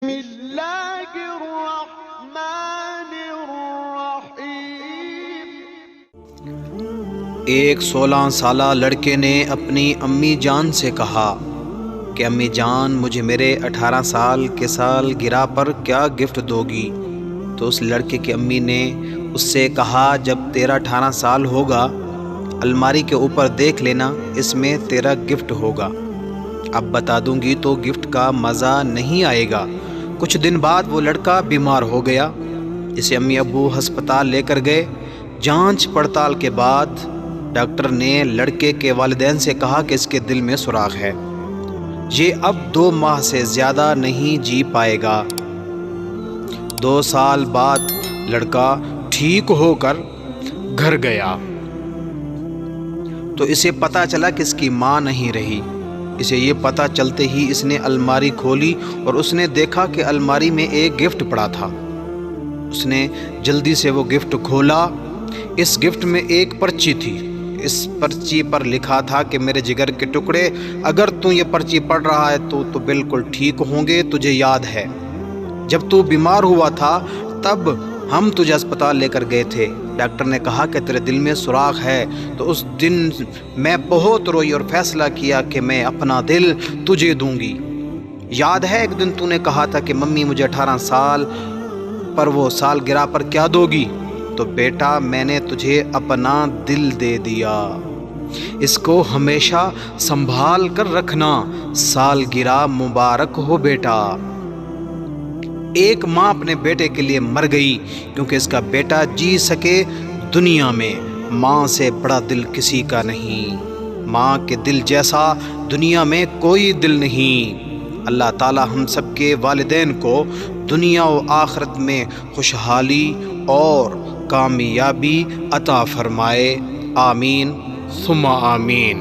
اللہ الرحمن الرحیم۔ ایک 16 سالہ لڑکے نے اپنی امی جان سے کہا کہ امی جان مجھے میرے 18 سال کے سالگرہ پر کیا گفٹ دو گی؟ تو اس لڑکے کی امی نے اس سے کہا جب تیرا 18 سال ہوگا الماری کے اوپر دیکھ لینا، اس میں تیرا گفٹ ہوگا۔ اب بتا دوں گی تو گفٹ کا مزہ نہیں آئے گا۔ کچھ دن بعد وہ لڑکا بیمار ہو گیا، اسے امی ابو ہسپتال لے کر گئے۔ جانچ پڑتال کے بعد ڈاکٹر نے لڑکے کے والدین سے کہا کہ اس کے دل میں سوراخ ہے، یہ اب 2 ماہ سے زیادہ نہیں جی پائے گا۔ 2 سال بعد لڑکا ٹھیک ہو کر گھر گیا تو اسے پتہ چلا کہ اس کی ماں نہیں رہی۔ اسے یہ پتہ چلتے ہی اس نے الماری کھولی اور اس نے دیکھا کہ الماری میں ایک گفٹ پڑا تھا۔ اس نے جلدی سے وہ گفٹ کھولا۔ اس گفٹ میں ایک پرچی تھی۔ اس پرچی پر لکھا تھا کہ میرے جگر کے ٹکڑے، اگر تو یہ پرچی پڑھ رہا ہے تو بالکل ٹھیک ہوں گے۔ تجھے یاد ہے جب تو بیمار ہوا تھا تب ہم تجھے اسپتال لے کر گئے تھے، ڈاکٹر نے کہا کہ تیرے دل میں سوراخ ہے۔ تو اس دن میں بہت روئی اور فیصلہ کیا کہ میں اپنا دل تجھے دوں گی۔ یاد ہے ایک دن تو نے کہا تھا کہ ممی مجھے 18 سال پر وہ سالگرہ پر کیا دو گی؟ تو بیٹا میں نے تجھے اپنا دل دے دیا، اس کو ہمیشہ سنبھال کر رکھنا۔ سالگرہ مبارک ہو بیٹا۔ ایک ماں اپنے بیٹے کے لیے مر گئی کیونکہ اس کا بیٹا جی سکے۔ دنیا میں ماں سے بڑا دل کسی کا نہیں، ماں کے دل جیسا دنیا میں کوئی دل نہیں۔ اللہ تعالی ہم سب کے والدین کو دنیا و آخرت میں خوشحالی اور کامیابی عطا فرمائے، آمین ثم آمین۔